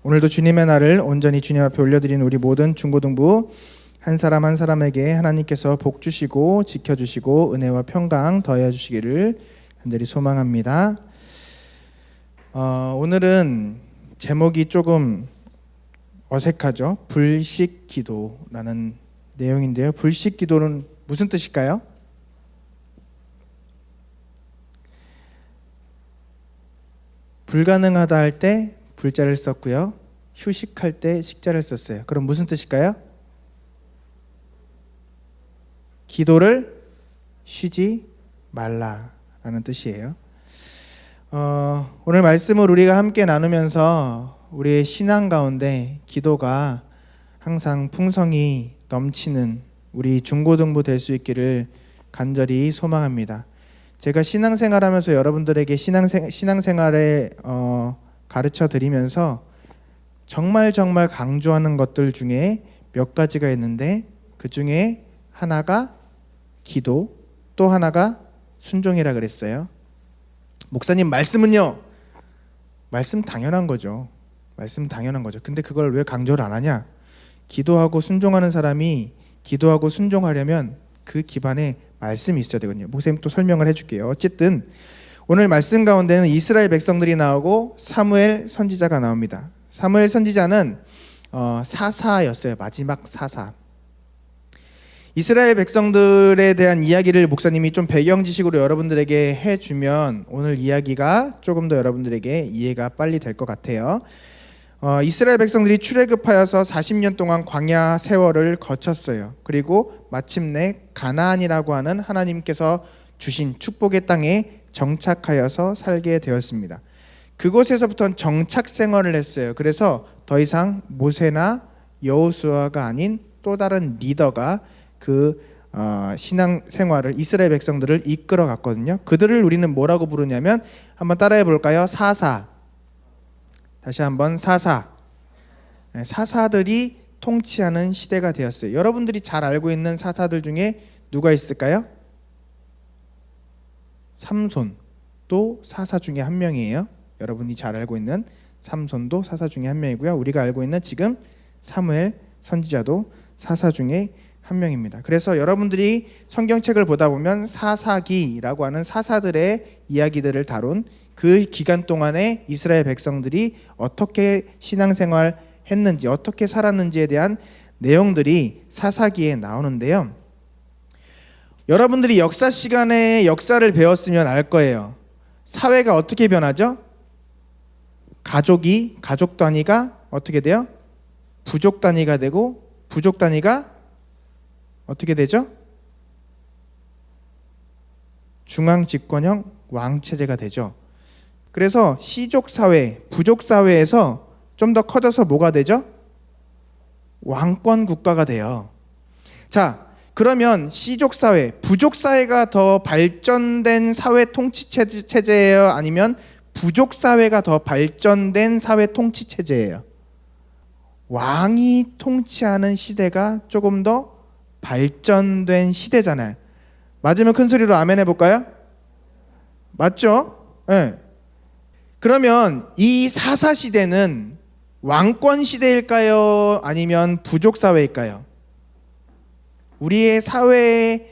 오늘도 주님의 날을 온전히 주님 앞에 올려드리는 우리 모든 중고등부 한 사람 한 사람에게 하나님께서 복 주시고 지켜주시고 은혜와 평강 더해 주시기를 간절히 소망합니다. 오늘은 제목이 조금 어색하죠. 불식기도라는 내용인데요. 불식기도는 무슨 뜻일까요? 불가능하다 할 때 불자를 썼고요. 휴식할 때 식자를 썼어요. 그럼 무슨 뜻일까요? 기도를 쉬지 말라라는 뜻이에요. 오늘 말씀을 우리가 함께 나누면서 우리의 신앙 가운데 기도가 항상 풍성이 넘치는 우리 중고등부 될 수 있기를 간절히 소망합니다. 제가 신앙생활하면서 여러분들에게 신앙생활에 가르쳐 드리면서 정말 강조하는 것들 중에 몇 가지가 있는데 그 중에 하나가 기도, 또 하나가 순종이라 그랬어요. 목사님, 말씀은요? 말씀 당연한 거죠. 말씀 당연한 거죠. 근데 그걸 왜 강조를 안 하냐? 기도하고 순종하는 사람이 기도하고 순종하려면 그 기반에 말씀이 있어야 되거든요. 목사님 또 설명을 해줄게요. 어쨌든 오늘 말씀 가운데는 이스라엘 백성들이 나오고 사무엘 선지자가 나옵니다. 사무엘 선지자는 사사였어요. 마지막 사사. 이스라엘 백성들에 대한 이야기를 목사님이 좀 배경 지식으로 여러분들에게 해주면 오늘 이야기가 조금 더 여러분들에게 이해가 빨리 될 것 같아요. 이스라엘 백성들이 출애굽하여서 40년 동안 광야 세월을 거쳤어요. 그리고 마침내 가나안이라고 하는 하나님께서 주신 축복의 땅에 정착하여서 살게 되었습니다. 그곳에서부터는 정착 생활을 했어요. 그래서 더 이상 모세나 여호수아가 아닌 또 다른 리더가 그 신앙 생활을 이스라엘 백성들을 이끌어 갔거든요. 그들을 우리는 뭐라고 부르냐면 한번 따라해 볼까요? 사사. 다시 한번 사사. 사사들이 통치하는 시대가 되었어요. 여러분들이 잘 알고 있는 사사들 중에 누가 있을까요? 삼손도 사사 중에 한 명이에요. 여러분이 잘 알고 있는 삼손도 사사 중에 한 명이고요. 우리가 알고 있는 지금 사무엘 선지자도 사사 중에 한 명입니다. 그래서 여러분들이 성경책을 보다 보면 사사기라고 하는 사사들의 이야기들을 다룬 그 기간 동안에 이스라엘 백성들이 어떻게 신앙생활 했는지 어떻게 살았는지에 대한 내용들이 사사기에 나오는데요. 여러분들이 역사 시간에 역사를 배웠으면 알 거예요. 사회가 어떻게 변하죠? 가족 단위가 어떻게 돼요? 부족 단위가 되고 부족 단위가 어떻게 되죠? 중앙 집권형 왕체제가 되죠. 그래서 시족사회, 부족사회에서 좀 더 커져서 뭐가 되죠? 왕권 국가가 돼요. 자, 그러면 시족사회, 부족사회가 더 발전된 사회 통치체제예요? 아니면 부족사회가 더 발전된 사회 통치체제예요? 왕이 통치하는 시대가 조금 더 발전된 시대잖아요. 맞으면 큰 소리로 아멘 해볼까요? 맞죠? 네. 그러면 이 사사시대는 왕권시대일까요? 아니면 부족사회일까요? 우리의 사회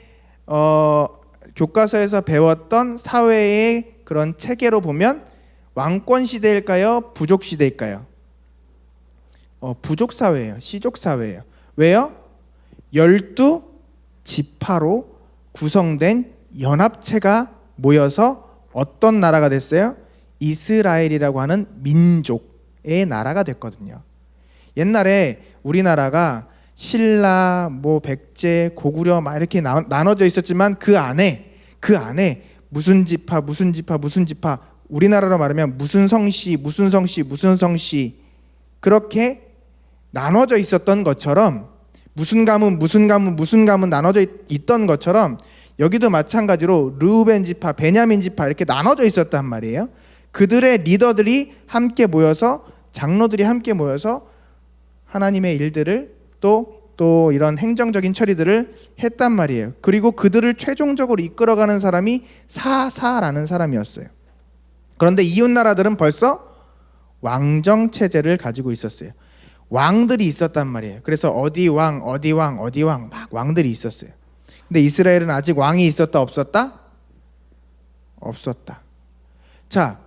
교과서에서 배웠던 사회의 그런 체계로 보면 왕권시대일까요? 부족시대일까요? 부족사회예요. 시족사회예요. 왜요? 12지파로 구성된 연합체가 모여서 어떤 나라가 됐어요? 이스라엘이라고 하는 민족의 나라가 됐거든요. 옛날에 우리나라가 신라, 백제, 고구려 막 이렇게 나눠져 있었지만 그 안에 무슨 지파 우리나라로 말하면 무슨 성씨 그렇게 나눠져 있었던 것처럼 무슨 가문 나눠져 있던 것처럼 여기도 마찬가지로 르우벤 지파, 베냐민 지파 이렇게 나눠져 있었단 말이에요. 그들의 리더들이 함께 모여서 장로들이 함께 모여서 하나님의 일들을 또 이런 행정적인 처리들을 했단 말이에요. 그리고 그들을 최종적으로 이끌어가는 사람이 사사라는 사람이었어요. 그런데 이웃 나라들은 벌써 왕정 체제를 가지고 있었어요. 왕들이 있었단 말이에요. 그래서 어디 왕 막 왕들이 있었어요. 근데 이스라엘은 아직 왕이 있었다 없었다? 없었다. 자,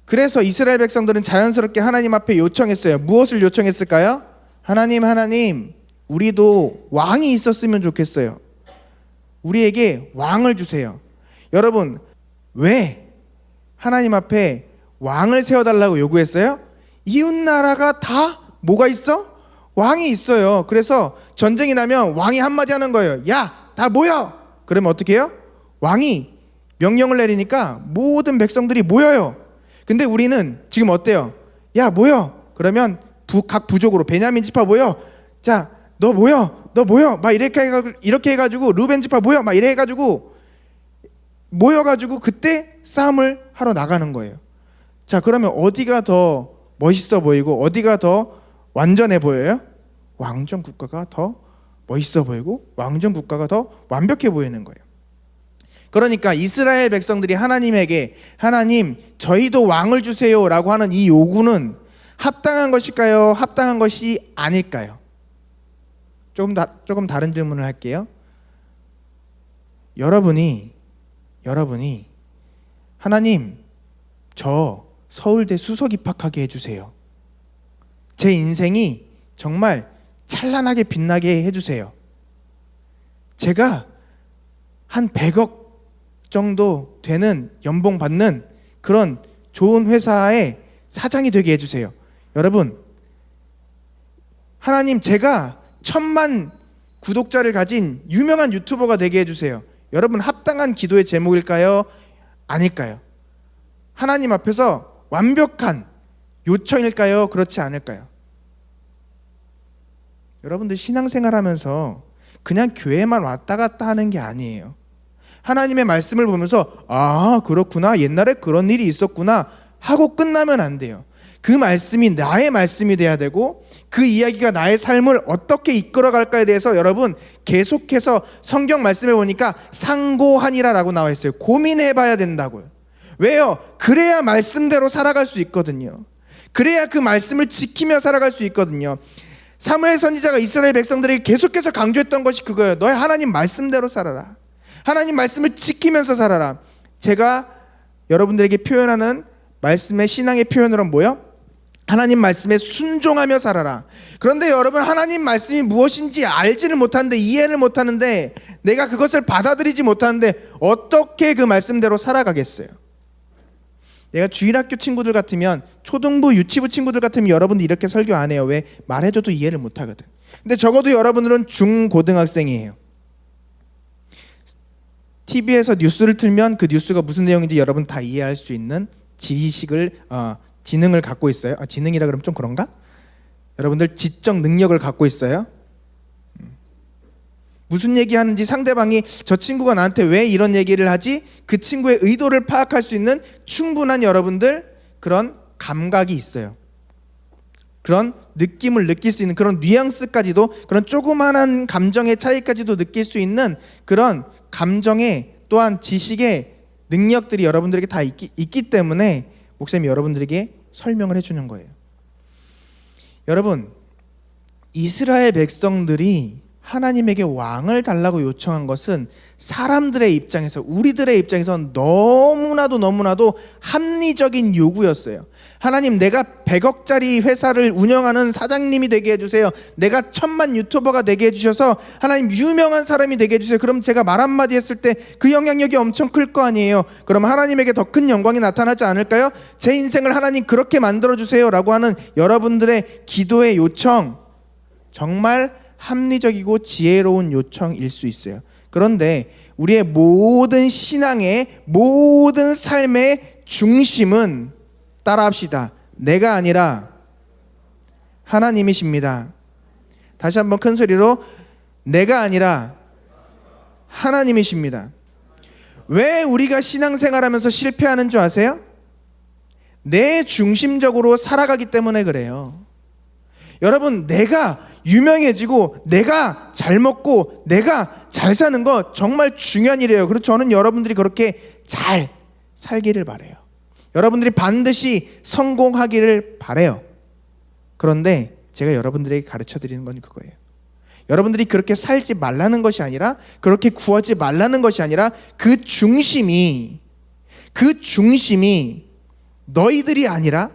그래서 이스라엘 백성들은 자연스럽게 하나님 앞에 요청했어요. 무엇을 요청했을까요? 하나님, 우리도 왕이 있었으면 좋겠어요. 우리에게 왕을 주세요. 여러분, 왜 하나님 앞에 왕을 세워달라고 요구했어요? 이웃 나라가 다 뭐가 있어? 왕이 있어요. 그래서 전쟁이 나면 왕이 한마디 하는 거예요. 야, 다 모여! 그러면 어떻게 해요? 왕이 명령을 내리니까 모든 백성들이 모여요. 근데 우리는 지금 어때요? 야, 모여! 그러면 각 부족으로 베냐민 지파 모여! 자, 너 모여! 막 이렇게 해가지고 루벤 지파 모여! 막 이래 해가지고 모여가지고 그때 싸움을 하러 나가는 거예요. 자, 그러면 어디가 더 멋있어 보이고 어디가 더 완전해 보여요? 왕정 국가가 더 멋있어 보이고 왕정 국가가 더 완벽해 보이는 거예요. 그러니까 이스라엘 백성들이 하나님에게 하나님, 저희도 왕을 주세요 라고 하는 이 요구는 합당한 것일까요? 합당한 것이 아닐까요? 조금 다른 질문을 할게요. 여러분이 하나님, 저 서울대 수석 입학하게 해주세요. 제 인생이 정말 찬란하게 빛나게 해주세요. 제가 한 100억 정도 되는 연봉 받는 그런 좋은 회사의 사장이 되게 해주세요. 여러분, 하나님, 제가 1000만 구독자를 가진 유명한 유튜버가 되게 해주세요. 여러분, 합당한 기도의 제목일까요? 아닐까요? 하나님 앞에서 완벽한 요청일까요? 그렇지 않을까요? 여러분들 신앙생활 하면서 그냥 교회만 왔다 갔다 하는 게 아니에요. 하나님의 말씀을 보면서 아, 그렇구나, 옛날에 그런 일이 있었구나 하고 끝나면 안 돼요. 그 말씀이 나의 말씀이 돼야 되고 그 이야기가 나의 삶을 어떻게 이끌어갈까에 대해서 여러분 계속해서 성경 말씀에 보니까 상고하니라 라고 나와 있어요. 고민해봐야 된다고요. 왜요? 그래야 말씀대로 살아갈 수 있거든요. 그래야 그 말씀을 지키며 살아갈 수 있거든요. 사무엘 선지자가 이스라엘 백성들에게 계속해서 강조했던 것이 그거예요. 너희 하나님 말씀대로 살아라. 하나님 말씀을 지키면서 살아라. 제가 여러분들에게 표현하는 말씀의 신앙의 표현으로는 뭐예요? 하나님 말씀에 순종하며 살아라. 그런데 여러분, 하나님 말씀이 무엇인지 알지를 못하는데, 이해를 못하는데, 내가 그것을 받아들이지 못하는데 어떻게 그 말씀대로 살아가겠어요? 내가 주일학교 친구들 같으면, 초등부 유치부 친구들 같으면 여러분들 이렇게 설교 안 해요. 왜? 말해줘도 이해를 못하거든. 근데 적어도 여러분들은 중고등학생이에요. TV에서 뉴스를 틀면 그 뉴스가 무슨 내용인지 여러분 다 이해할 수 있는 지능을 갖고 있어요. 지능이라 그러면 좀 그런가? 여러분들 지적 능력을 갖고 있어요. 무슨 얘기하는지 상대방이 저 친구가 나한테 왜 이런 얘기를 하지? 그 친구의 의도를 파악할 수 있는 충분한 여러분들 그런 감각이 있어요. 그런 느낌을 느낄 수 있는 그런 뉘앙스까지도, 그런 조그마한 감정의 차이까지도 느낄 수 있는 그런 감정의 또한 지식의 능력들이 여러분들에게 다 있기 때문에 목사님이 여러분들에게 설명을 해주는 거예요. 여러분, 이스라엘 백성들이 하나님에게 왕을 달라고 요청한 것은 사람들의 입장에서, 우리들의 입장에서 너무나도 합리적인 요구였어요. 하나님, 내가 100억짜리 회사를 운영하는 사장님이 되게 해주세요. 내가 1000만 유튜버가 되게 해주셔서 하나님 유명한 사람이 되게 해주세요. 그럼 제가 말 한마디 했을 때 그 영향력이 엄청 클 거 아니에요. 그럼 하나님에게 더 큰 영광이 나타나지 않을까요? 제 인생을 하나님 그렇게 만들어주세요 라고 하는 여러분들의 기도의 요청, 정말 합리적이고 지혜로운 요청일 수 있어요. 그런데 우리의 모든 신앙의 모든 삶의 중심은, 따라합시다, 내가 아니라 하나님이십니다. 다시 한번 큰 소리로, 내가 아니라 하나님이십니다. 왜 우리가 신앙생활하면서 실패하는 줄 아세요? 내 중심적으로 살아가기 때문에 그래요. 여러분, 내가 유명해지고 내가 잘 먹고 내가 잘 사는 거 정말 중요한 일이에요. 그래서 저는 여러분들이 그렇게 잘 살기를 바라요. 여러분들이 반드시 성공하기를 바라요. 그런데 제가 여러분들에게 가르쳐 드리는 건 그거예요. 여러분들이 그렇게 살지 말라는 것이 아니라, 그렇게 구하지 말라는 것이 아니라, 그 중심이 너희들이 아니라,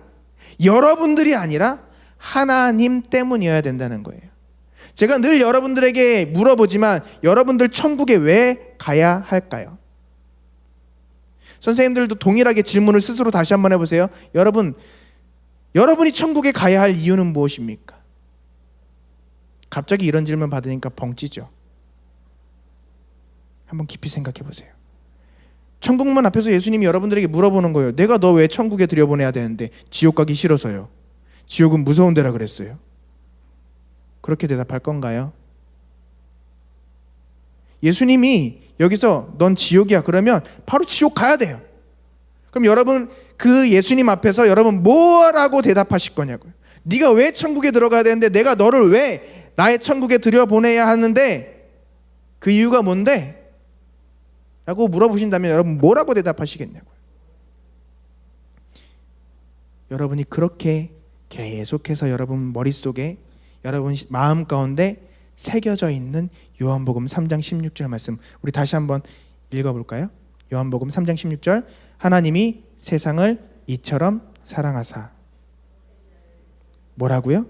여러분들이 아니라 하나님 때문이어야 된다는 거예요. 제가 늘 여러분들에게 물어보지만, 여러분들 천국에 왜 가야 할까요? 선생님들도 동일하게 질문을 스스로 다시 한번 해보세요. 여러분이 천국에 가야 할 이유는 무엇입니까? 갑자기 이런 질문 받으니까 벙찌죠. 한번 깊이 생각해 보세요. 천국문 앞에서 예수님이 여러분들에게 물어보는 거예요. 내가 너 왜 천국에 들여보내야 되는데? 지옥 가기 싫어서요. 지옥은 무서운 데라 그랬어요. 그렇게 대답할 건가요? 예수님이 여기서 넌 지옥이야 그러면 바로 지옥 가야 돼요. 그럼 여러분 그 예수님 앞에서 여러분 뭐라고 대답하실 거냐고요. 네가 왜 천국에 들어가야 되는데, 내가 너를 왜 나의 천국에 들여보내야 하는데, 그 이유가 뭔데? 라고 물어보신다면 여러분 뭐라고 대답하시겠냐고요. 여러분이 그렇게 계속해서 여러분 머릿속에, 여러분 마음 가운데 새겨져 있는 요한복음 3장 16절 말씀, 우리 다시 한번 읽어볼까요? 요한복음 3장 16절, 하나님이 세상을 이처럼 사랑하사. 뭐라고요?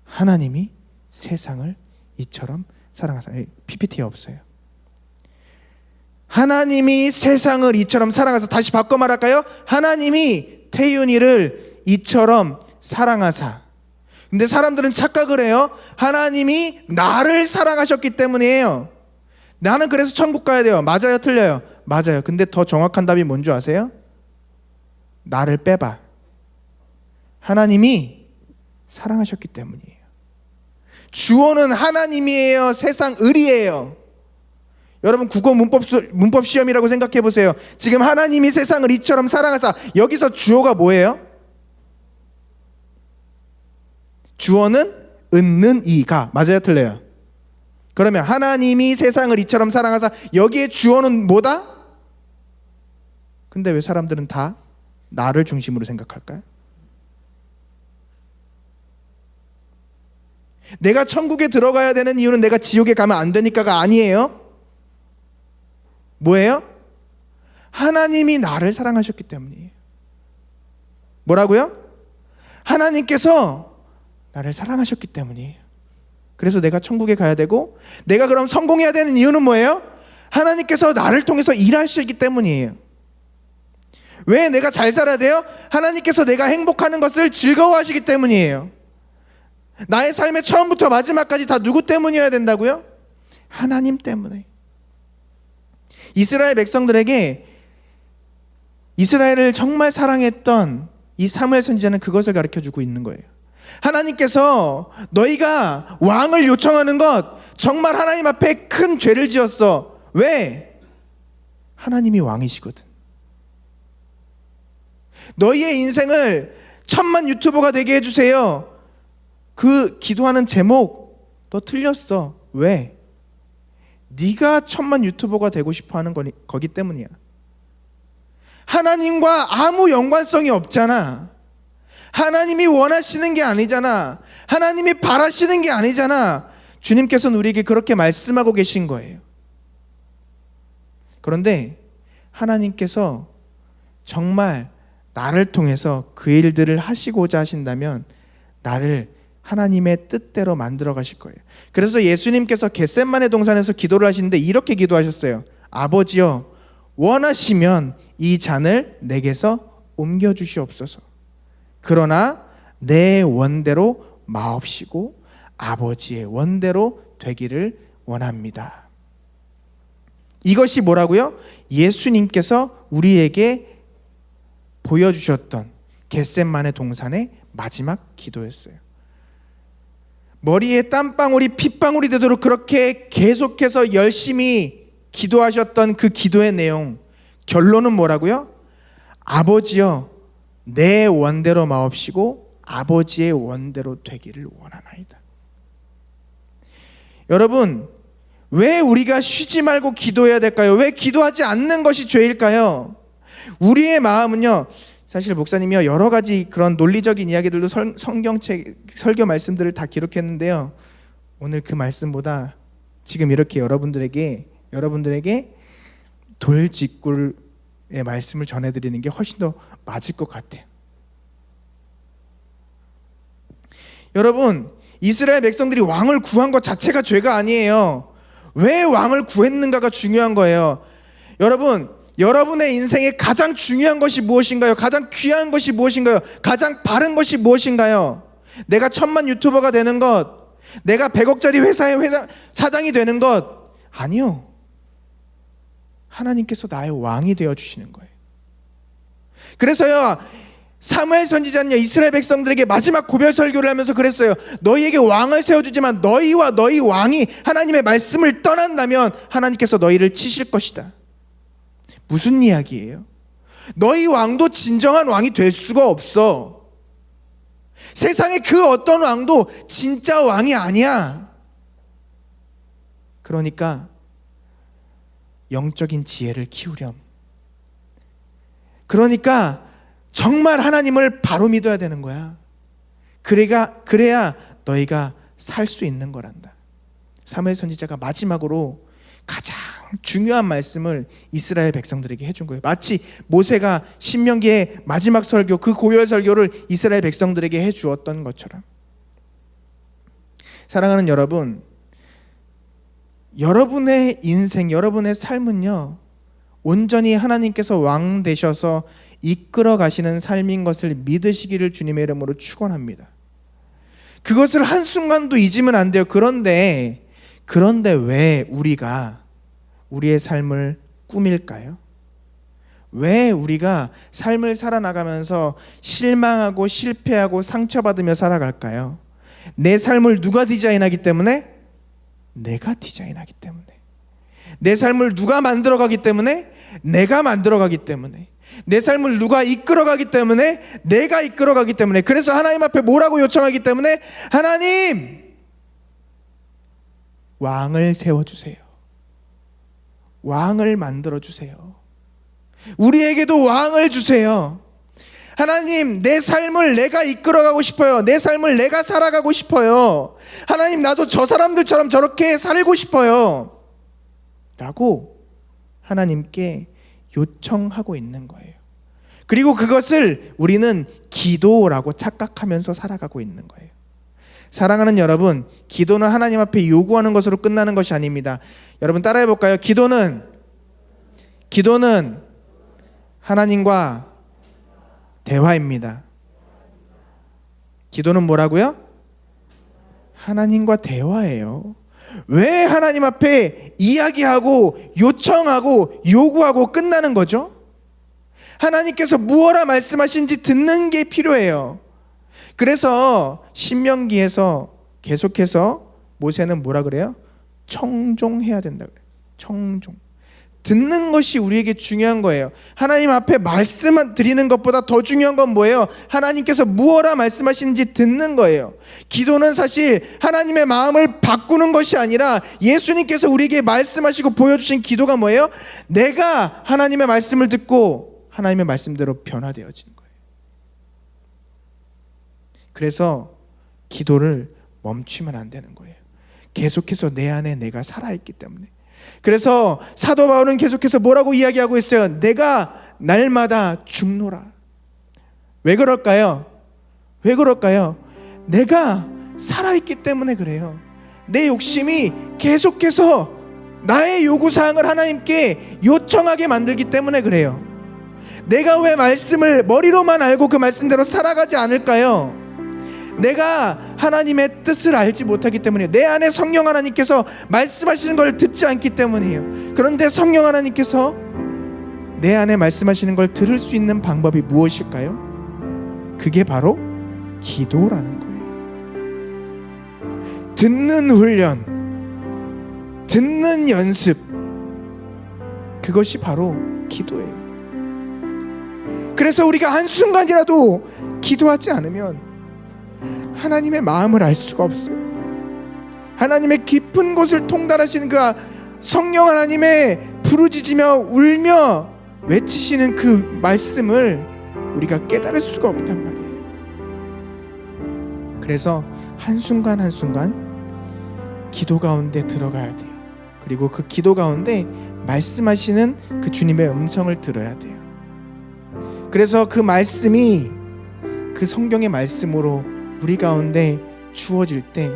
하나님이 세상을 이처럼 사랑하사. PPT에 없어요. 하나님이 세상을 이처럼 사랑하사. 다시 바꿔 말할까요? 하나님이 태윤이를 이처럼 사랑하사. 근데 사람들은 착각을 해요. 하나님이 나를 사랑하셨기 때문이에요. 나는 그래서 천국 가야 돼요. 맞아요, 틀려요? 맞아요. 근데 더 정확한 답이 뭔지 아세요? 나를 빼봐. 하나님이 사랑하셨기 때문이에요. 주어는 하나님이에요. 세상 을이에요. 여러분 국어 문법 시험이라고 생각해 보세요. 지금 하나님이 세상을 이처럼 사랑하사, 여기서 주어가 뭐예요? 주어는 은는 이가. 맞아요, 틀려요? 그러면 하나님이 세상을 이처럼 사랑하사, 여기에 주어는 뭐다? 근데 왜 사람들은 다 나를 중심으로 생각할까요? 내가 천국에 들어가야 되는 이유는 내가 지옥에 가면 안 되니까가 아니에요. 뭐예요? 하나님이 나를 사랑하셨기 때문이에요. 뭐라고요? 하나님께서 나를 사랑하셨기 때문이에요. 그래서 내가 천국에 가야 되고, 내가 그럼 성공해야 되는 이유는 뭐예요? 하나님께서 나를 통해서 일하시기 때문이에요. 왜 내가 잘 살아야 돼요? 하나님께서 내가 행복하는 것을 즐거워하시기 때문이에요. 나의 삶의 처음부터 마지막까지 다 누구 때문이어야 된다고요? 하나님 때문에. 이스라엘 백성들에게, 이스라엘을 정말 사랑했던 이 사무엘 선지자는 그것을 가르쳐주고 있는 거예요. 하나님께서 너희가 왕을 요청하는 것, 정말 하나님 앞에 큰 죄를 지었어. 왜? 하나님이 왕이시거든. 너희의 인생을 1000만 유튜버가 되게 해주세요. 그 기도하는 제목 너 틀렸어. 왜? 네가 1000만 유튜버가 되고 싶어하는 거기 때문이야. 하나님과 아무 연관성이 없잖아. 하나님이 원하시는 게 아니잖아. 하나님이 바라시는 게 아니잖아. 주님께서는 우리에게 그렇게 말씀하고 계신 거예요. 그런데 하나님께서 정말 나를 통해서 그 일들을 하시고자 하신다면 나를 하나님의 뜻대로 만들어 가실 거예요. 그래서 예수님께서 겟세마네 동산에서 기도를 하시는데 이렇게 기도하셨어요. 아버지여, 원하시면 이 잔을 내게서 옮겨주시옵소서. 그러나 내 원대로 마옵시고 아버지의 원대로 되기를 원합니다. 이것이 뭐라고요? 예수님께서 우리에게 보여주셨던 겟세마네 동산의 마지막 기도였어요. 머리에 땀방울이 핏방울이 되도록 그렇게 계속해서 열심히 기도하셨던 그 기도의 내용, 결론은 뭐라고요? 아버지여, 내 원대로 마옵시고 아버지의 원대로 되기를 원하나이다. 여러분, 왜 우리가 쉬지 말고 기도해야 될까요? 왜 기도하지 않는 것이 죄일까요? 우리의 마음은요, 사실 목사님이요 여러 가지 그런 논리적인 이야기들도 성경책 설교 말씀들을 다 기록했는데요. 오늘 그 말씀보다 지금 이렇게 여러분들에게 돌직구의 말씀을 전해드리는 게 훨씬 더 맞을 것 같아요. 여러분, 이스라엘 백성들이 왕을 구한 것 자체가 죄가 아니에요. 왜 왕을 구했는가가 중요한 거예요. 여러분, 여러분의 인생에 가장 중요한 것이 무엇인가요? 가장 귀한 것이 무엇인가요? 가장 바른 것이 무엇인가요? 내가 1000만 유튜버가 되는 것, 내가 100억짜리 회사의 사장이 되는 것, 아니요. 하나님께서 나의 왕이 되어주시는 거예요. 그래서요, 사무엘 선지자는요, 이스라엘 백성들에게 마지막 고별 설교를 하면서 그랬어요. 너희에게 왕을 세워주지만 너희와 너희 왕이 하나님의 말씀을 떠난다면 하나님께서 너희를 치실 것이다. 무슨 이야기예요? 너희 왕도 진정한 왕이 될 수가 없어. 세상에 그 어떤 왕도 진짜 왕이 아니야. 그러니까 영적인 지혜를 키우렴. 그러니까 정말 하나님을 바로 믿어야 되는 거야. 그래야 너희가 살 수 있는 거란다. 사무엘 선지자가 마지막으로 가장 중요한 말씀을 이스라엘 백성들에게 해준 거예요. 마치 모세가 신명기의 마지막 설교, 그 고별 설교를 이스라엘 백성들에게 해주었던 것처럼. 사랑하는 여러분, 여러분의 인생, 여러분의 삶은요, 온전히 하나님께서 왕 되셔서 이끌어 가시는 삶인 것을 믿으시기를 주님의 이름으로 축원합니다. 그것을 한순간도 잊으면 안 돼요. 그런데 왜 우리가 우리의 삶을 꾸밀까요? 왜 우리가 삶을 살아나가면서 실망하고 실패하고 상처받으며 살아갈까요? 내 삶을 누가 디자인하기 때문에? 내가 디자인하기 때문에. 내 삶을 누가 만들어가기 때문에? 내가 만들어가기 때문에. 내 삶을 누가 이끌어가기 때문에? 내가 이끌어가기 때문에. 그래서 하나님 앞에 뭐라고 요청하기 때문에? 하나님, 왕을 세워주세요. 왕을 만들어주세요. 우리에게도 왕을 주세요. 하나님, 내 삶을 내가 이끌어가고 싶어요. 내 삶을 내가 살아가고 싶어요. 하나님, 나도 저 사람들처럼 저렇게 살고 싶어요. 라고 하나님께 요청하고 있는 거예요. 그리고 그것을 우리는 기도라고 착각하면서 살아가고 있는 거예요. 사랑하는 여러분, 기도는 하나님 앞에 요구하는 것으로 끝나는 것이 아닙니다. 여러분 따라해 볼까요? 기도는 하나님과 대화입니다. 기도는 뭐라고요? 하나님과 대화예요. 왜 하나님 앞에 이야기하고 요청하고 요구하고 끝나는 거죠? 하나님께서 무엇라 말씀하신지 듣는 게 필요해요. 그래서 신명기에서 계속해서 모세는 뭐라 그래요? 청종해야 된다 그래요. 청종. 듣는 것이 우리에게 중요한 거예요. 하나님 앞에 말씀 드리는 것보다 더 중요한 건 뭐예요? 하나님께서 무엇라 말씀하시는지 듣는 거예요. 기도는 사실 하나님의 마음을 바꾸는 것이 아니라 예수님께서 우리에게 말씀하시고 보여주신 기도가 뭐예요? 내가 하나님의 말씀을 듣고 하나님의 말씀대로 변화되어지는 거예요. 그래서 기도를 멈추면 안 되는 거예요. 계속해서 내 안에 내가 살아있기 때문에. 그래서 사도 바울은 계속해서 뭐라고 이야기하고 있어요? 내가 날마다 죽노라. 왜 그럴까요? 내가 살아있기 때문에 그래요. 내 욕심이 계속해서 나의 요구사항을 하나님께 요청하게 만들기 때문에 그래요. 내가 왜 말씀을 머리로만 알고 그 말씀대로 살아가지 않을까요? 내가 하나님의 뜻을 알지 못하기 때문이에요. 내 안에 성령 하나님께서 말씀하시는 걸 듣지 않기 때문이에요. 그런데 성령 하나님께서 내 안에 말씀하시는 걸 들을 수 있는 방법이 무엇일까요? 그게 바로 기도라는 거예요. 듣는 훈련, 듣는 연습, 그것이 바로 기도예요. 그래서 우리가 한순간이라도 기도하지 않으면 하나님의 마음을 알 수가 없어요. 하나님의 깊은 곳을 통달하시는 그 성령 하나님의 부르짖으며 울며 외치시는 그 말씀을 우리가 깨달을 수가 없단 말이에요. 그래서 한순간 한순간 기도 가운데 들어가야 돼요. 그리고 그 기도 가운데 말씀하시는 그 주님의 음성을 들어야 돼요. 그래서 그 말씀이 그 성경의 말씀으로 우리 가운데 주어질 때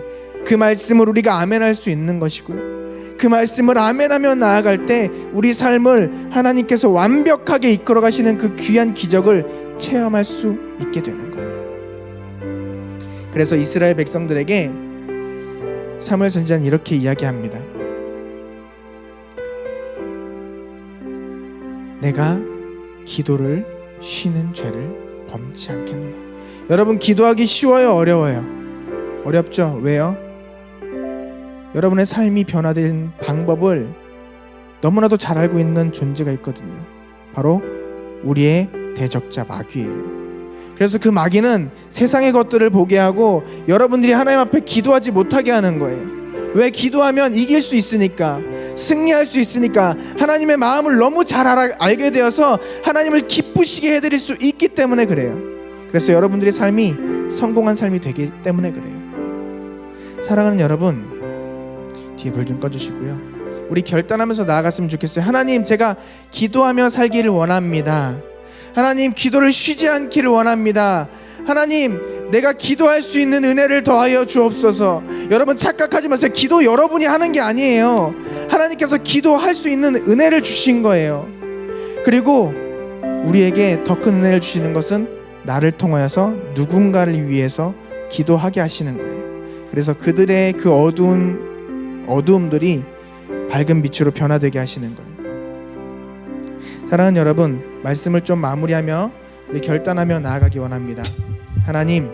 그 말씀을 우리가 아멘할 수 있는 것이고요, 그 말씀을 아멘하며 나아갈 때 우리 삶을 하나님께서 완벽하게 이끌어 가시는 그 귀한 기적을 체험할 수 있게 되는 거예요. 그래서 이스라엘 백성들에게 사무엘 선지자는 이렇게 이야기합니다. 내가 기도를 쉬는 죄를 범치 않겠노라. 여러분, 기도하기 쉬워요, 어려워요? 어렵죠? 왜요? 여러분의 삶이 변화된 방법을 너무나도 잘 알고 있는 존재가 있거든요. 바로 우리의 대적자 마귀예요. 그래서 그 마귀는 세상의 것들을 보게 하고 여러분들이 하나님 앞에 기도하지 못하게 하는 거예요. 왜? 기도하면 이길 수 있으니까, 승리할 수 있으니까, 하나님의 마음을 너무 잘 알게 되어서 하나님을 기쁘시게 해드릴 수 있기 때문에 그래요. 그래서 여러분들의 삶이 성공한 삶이 되기 때문에 그래요. 사랑하는 여러분, 뒤에 불 좀 꺼주시고요. 우리 결단하면서 나아갔으면 좋겠어요. 하나님, 제가 기도하며 살기를 원합니다. 하나님, 기도를 쉬지 않기를 원합니다. 하나님, 내가 기도할 수 있는 은혜를 더하여 주옵소서. 여러분, 착각하지 마세요. 기도 여러분이 하는 게 아니에요. 하나님께서 기도할 수 있는 은혜를 주신 거예요. 그리고 우리에게 더 큰 은혜를 주시는 것은 나를 통하여서 누군가를 위해서 기도하게 하시는 거예요. 그래서 그들의 그 어두움들이 밝은 빛으로 변화되게 하시는 거예요. 사랑하는 여러분, 말씀을 좀 마무리하며 우리 결단하며 나아가기 원합니다. 하나님,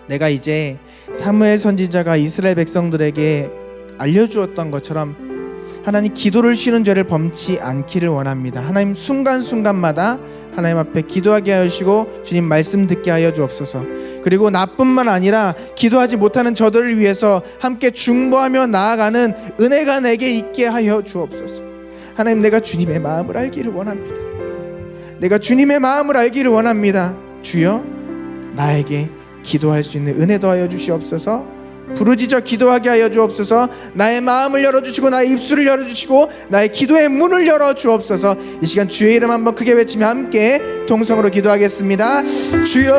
내가 이제 사무엘 선지자가 이스라엘 백성들에게 알려주었던 것처럼 하나님, 기도를 쉬는 죄를 범치 않기를 원합니다. 하나님, 순간순간마다 하나님 앞에 기도하게 하시고 주님 말씀 듣게 하여 주옵소서. 그리고 나뿐만 아니라 기도하지 못하는 저들을 위해서 함께 중보하며 나아가는 은혜가 내게 있게 하여 주옵소서. 하나님, 내가 주님의 마음을 알기를 원합니다. 내가 주님의 마음을 알기를 원합니다. 주여, 나에게 기도할 수 있는 은혜 더하여 주시옵소서. 부르짖어 기도하게 하여 주옵소서. 나의 마음을 열어주시고 나의 입술을 열어주시고 나의 기도의 문을 열어주옵소서. 이 시간 주의 이름 한번 크게 외치며 함께 동성으로 기도하겠습니다. 주여,